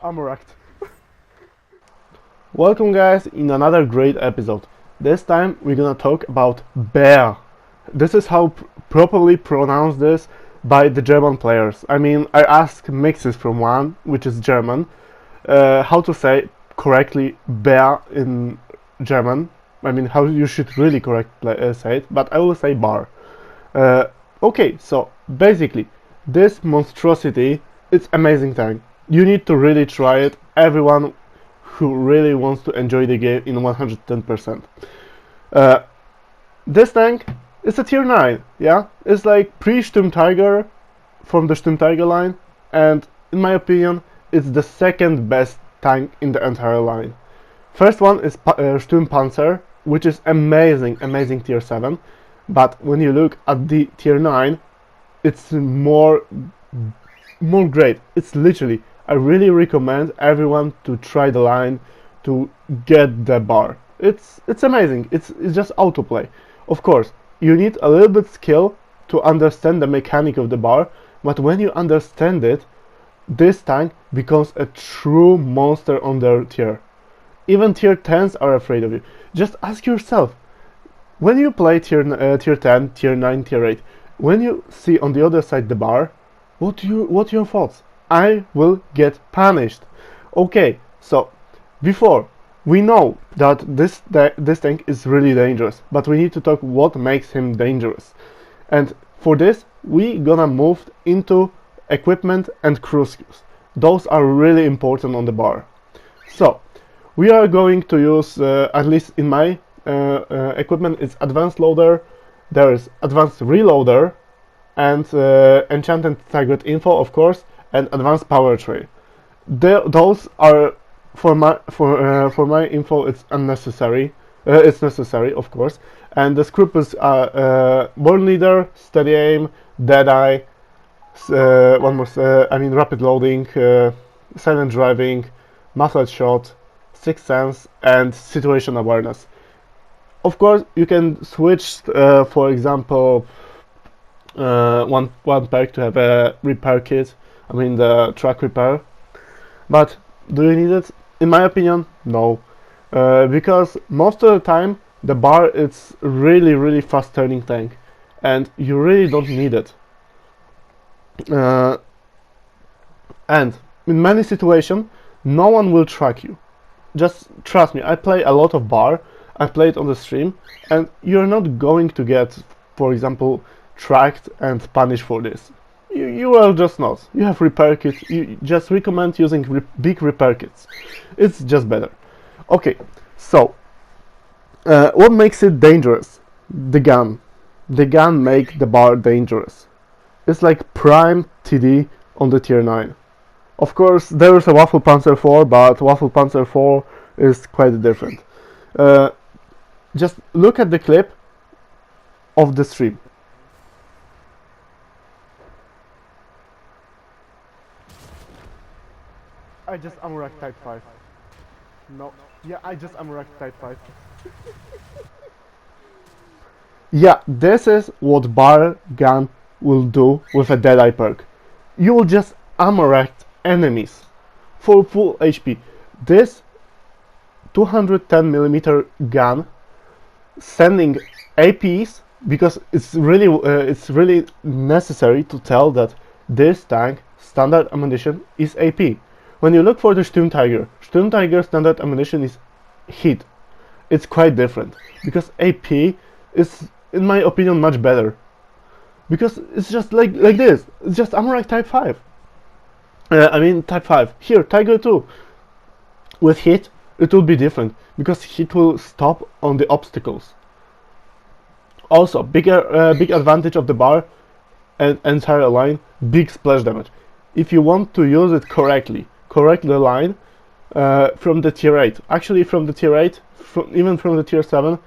I'm wrecked. Welcome guys in another great episode. This time we're gonna talk about bear. This is how properly pronounce this by the German players. I mean, I asked Mixes from one, which is German, how to say correctly bear in German. I mean, how you should really correctly say it, but I will say bar. Uh, okay, so basically, this monstrosity, it's amazing tank. You need to really try it. Everyone who really wants to enjoy the game in 110%. Uh, this tank is a tier 9, yeah? It's like pre-Sturm Tiger from the Sturm Tiger line, and in my opinion, it's the second best tank in the entire line. First one is Sturm Panzer, which is amazing tier 7, but when you look at the tier 9, it's more great. It's literally, I really recommend everyone to try the line to get the bar. It's amazing. It's just autoplay. Of course, you need a little bit skill to understand the mechanic of the bar, but when you understand it, this tank becomes a true monster on their tier. Even tier 10s are afraid of you. Just ask yourself, when you play tier 10, tier 9, tier 8, when you see on the other side the bar, what your thoughts? I will get punished. Okay, so before we know that this tank is really dangerous, but we need to talk what makes him dangerous. And for this, we gonna move into equipment and crew skills. Those are really important on the bar. So we are going to use, at least in my equipment, it's advanced loader. There is advanced reloader and enchanted target info, of course, and advanced power tray. Those are for my info. It's unnecessary. It's necessary, of course. And the scruples are born leader, steady aim, deadeye. One more. I mean, rapid loading, silent driving, muffled shot, sixth sense, and situation awareness. Of course, you can switch, for example, one perk to have a repair kit. I mean the truck repair. But do you need it? In my opinion, no. Because most of the time the bar is really fast turning tank, and you really don't need it. And in many situations, no one will track you. Just trust me. I play a lot of bar. I play it on the stream, and you're not going to get, for example, tracked and punished for this. You are just not. You have repair kits. You just recommend using big repair kits. It's just better. Okay, so what makes it dangerous? The gun. The gun makes the bar dangerous. It's like prime TD on the tier 9. Of course, there is a Waffle Panzer 4, but Waffle Panzer 4 is quite different. Just look at the clip of the stream. I just Amurak Type 5. No. Yeah, I just Amurak Type 5. Yeah, this is what bar gun will do with a Deadeye perk. You will just Amurak enemies for full HP. This 210mm gun sending APs, because it's really necessary to tell that this tank standard ammunition is AP. When you look for the Sturm Tiger standard ammunition is hit. It's quite different, because AP is, in my opinion, much better. Because it's just like this. It's just Amurak Type 5. I mean Type 5. Here, Tiger 2. With hit, it will be different, because hit will stop on the obstacles. Also, big advantage of the bar and entire line, big splash damage. If you want to use it correctly, correct the line from the tier 8. Actually, from the tier 8, even from the tier 7,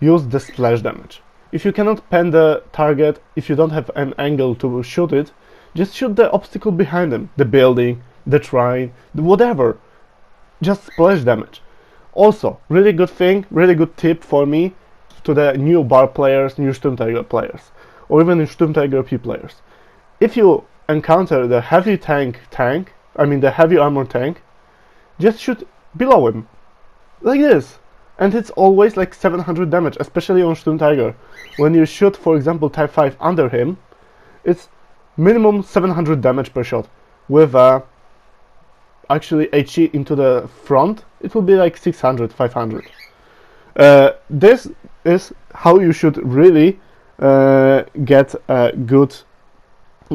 use the splash damage. If you cannot pen the target, if you don't have an angle to shoot it, just shoot the obstacle behind them, the building, the train, whatever. Just splash damage. Also, really good thing, really good tip for me to the new bar players, new Sturm Tiger players, or even Sturm Tiger P players. If you encounter the heavy tank, I mean the heavy armor tank, just shoot below him, like this, and it's always like 700 damage, especially on Sturm Tiger. When you shoot, for example, Type 5 under him, it's minimum 700 damage per shot. With actually HE into the front, it will be like 600, 500. This is how you should really get a good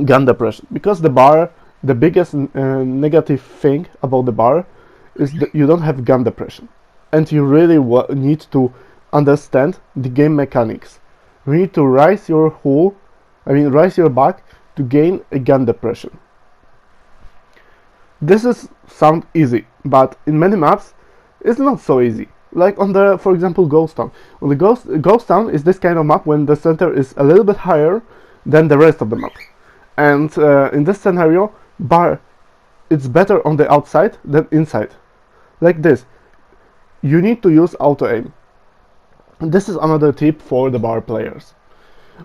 gun depression, because the bar, the biggest negative thing about the bar is that you don't have gun depression, and you really need to understand the game mechanics. You need to raise your hull, raise your back to gain a gun depression. This is sound easy, but in many maps it's not so easy. Like on the, for example, Ghost Town. On the Ghost Town is this kind of map when the center is a little bit higher than the rest of the map, and in this scenario, bar, it's better on the outside than inside. Like this, you need to use auto aim. This is another tip for the bar players.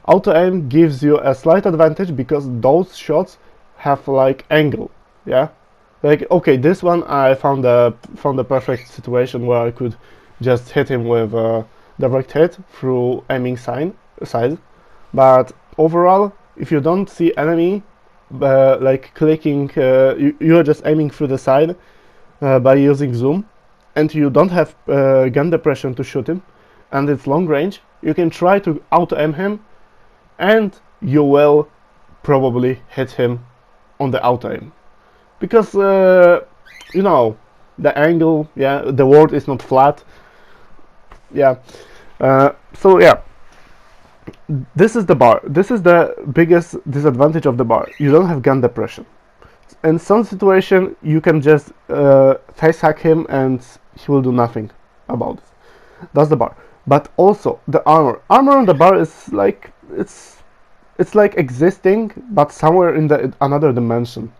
Auto aim gives you a slight advantage because those shots have like angle, yeah. Like, okay, this one I found the perfect situation where I could just hit him with a direct hit through aiming side. But overall, if you don't see enemy, like clicking, you're just aiming through the side by using zoom, and you don't have gun depression to shoot him, and it's long range, you can try to auto aim him, and you will probably hit him on the auto aim. Because, you know, the angle, yeah, the world is not flat, yeah. So, yeah, this is the bar. This is the biggest disadvantage of the bar. You don't have gun depression. In some situation, you can just face hack him and he will do nothing about it. That's the bar. But also, the armor. Armor on the bar is like, it's like existing, but somewhere in the another dimension.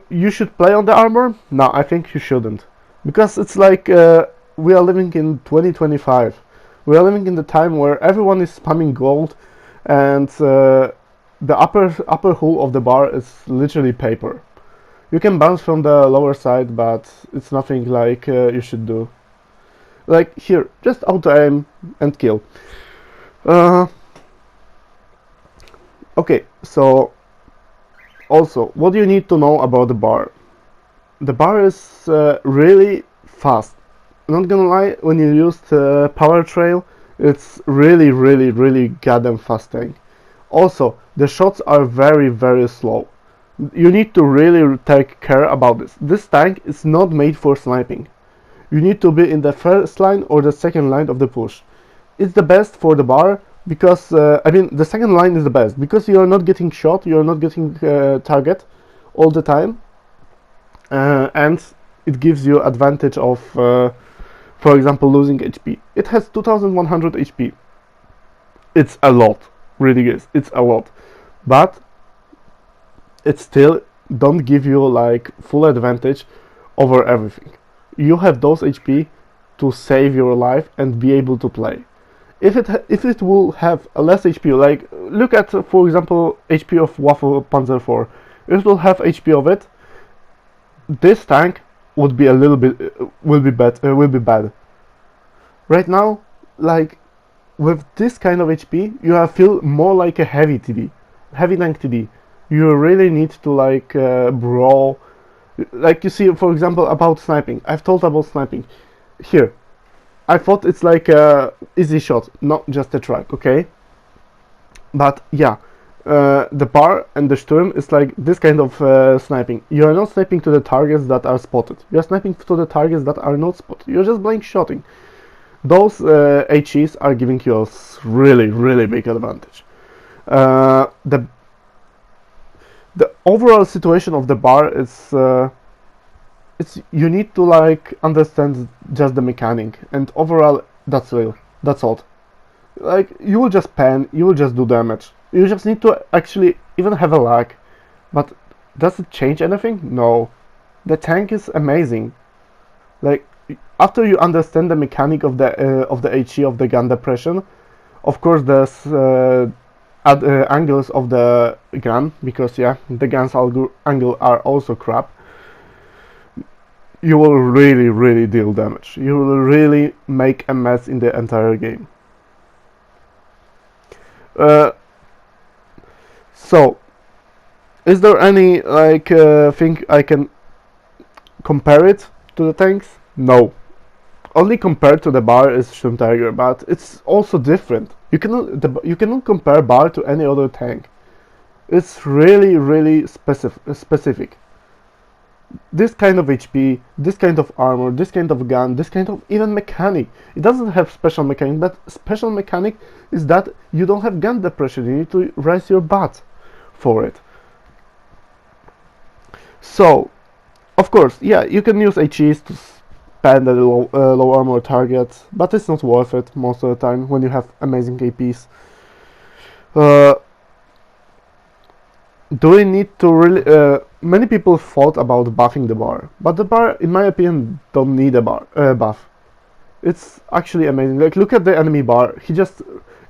You should play on the armor? No, I think you shouldn't, because it's like we are living in 2025. We are living in the time where everyone is spamming gold, and the upper hull of the bar is literally paper. You can bounce from the lower side, but it's nothing like you should do. Like here, just auto aim and kill. Okay, so. Also, what do you need to know about the bar? The bar is really fast. Not gonna lie, when you use the power trail, it's really goddamn fast tank. Also, the shots are very slow. You need to really take care about this. This tank is not made for sniping. You need to be in the first line or the second line of the push. It's the best for the bar, because the second line is the best, because you are not getting shot, you are not getting target all the time, and it gives you advantage of, for example, losing HP. It has 2100 HP. It's a lot, really is. It's a lot, but it still don't give you like full advantage over everything. You have those HP to save your life and be able to play. If it will have a less HP, like look at, for example, HP of Waffle Panzer IV, it will have HP of it. This tank would be a little bit will be bad. Right now, like with this kind of HP, you feel more like a heavy TD, heavy tank TD. You really need to like brawl. Like you see, for example, about sniping. I've told about sniping. Here, I thought it's like a easy shot, not just a track, okay? But yeah, the bar and the Sturm is like this kind of sniping. You are not sniping to the targets that are spotted. You are sniping to the targets that are not spotted. You're just blank shotting. Those HEs are giving you a really big advantage. The overall situation of the bar is you need to like understand just the mechanic, and overall that's all. Like you will just pan, you will just do damage. You just need to actually even have a lag. But does it change anything? No. The tank is amazing. Like after you understand the mechanic of the HE of the gun depression, of course there's angles of the gun, because yeah, the gun's angle are also crap. you will really deal damage. You will really make a mess in the entire game. So, is there any like thing I can compare it to the tanks? No. Only compared to the bar is Sturm Tiger, but it's also different. You cannot compare bar to any other tank. It's really specific. This kind of HP, this kind of armor, this kind of gun, this kind of even mechanic. It doesn't have special mechanic, but special mechanic is that you don't have gun depression. You need to raise your butt for it. So, of course, yeah, you can use HEs to spam the low armor targets, but it's not worth it most of the time when you have amazing APs. Do we need to really? Many people thought about buffing the bar, but the bar, in my opinion, don't need a buff. It's actually amazing. Like, look at the enemy bar. He just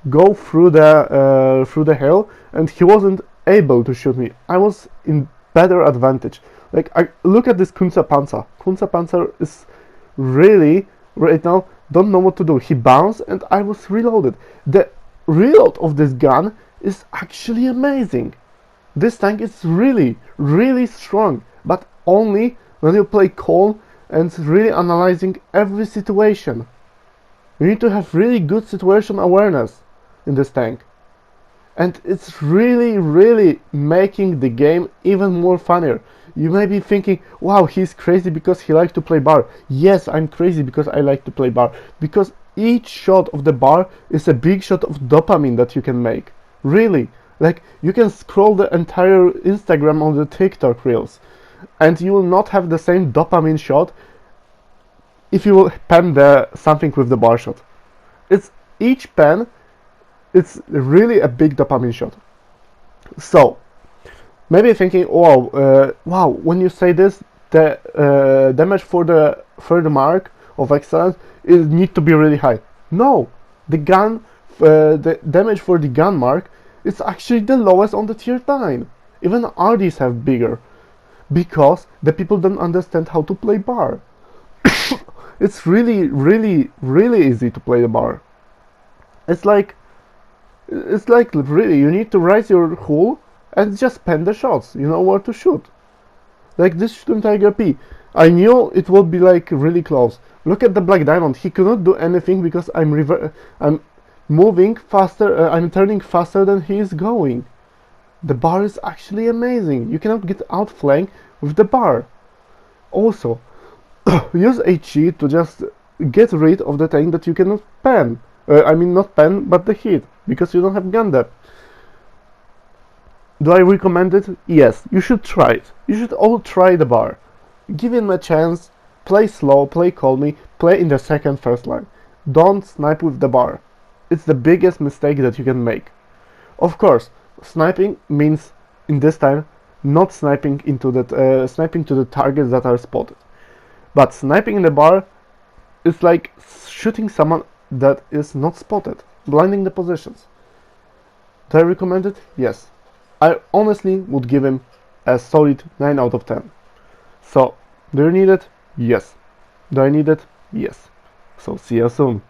go through the hail, and he wasn't able to shoot me. I was in better advantage. Like, I look at this Kunze Panzer. Kunze Panzer is really right now don't know what to do. He bounced, and I was reloaded. The reload of this gun is actually amazing. This tank is really strong, but only when you play calm and really analyzing every situation. You need to have really good situation awareness in this tank. And it's really making the game even more funnier. You may be thinking, wow, he's crazy because he likes to play bar. Yes, I'm crazy because I like to play bar. Because each shot of the bar is a big shot of dopamine that you can make. Really. Like, you can scroll the entire Instagram on the TikTok reels, and you will not have the same dopamine shot if you will pen something with the bar shot. It's each pen, it's really a big dopamine shot. So, maybe thinking, wow, when you say this, the damage for the third mark of excellence it need to be really high. No, the damage for the gun mark. It's actually the lowest on the tier 9. Even RDs have bigger. Because the people don't understand how to play bar. It's really easy to play the bar. It's like really, you need to raise your hull and just pen the shots. You know where to shoot. Like this Sturm Tiger P. I knew it would be like really close. Look at the Black Diamond. He cannot do anything because I'm moving faster, I'm turning faster than he is going. The bar is actually amazing. You cannot get outflanked with the bar. Also, use HE to just get rid of the tank that you cannot pen. I mean not pen, but the hit, because you don't have gun depth. Do I recommend it? Yes, you should try it. You should all try the bar. Give him a chance, play slow, play calmly, play in the first line. Don't snipe with the bar. It's the biggest mistake that you can make. Of course, sniping means in this time not sniping into sniping to the targets that are spotted. But sniping in the bar is like shooting someone that is not spotted, blinding the positions. Do I recommend it? Yes. I honestly would give him a solid 9 out of 10. So, do you need it? Yes. Do I need it? Yes. So see you soon.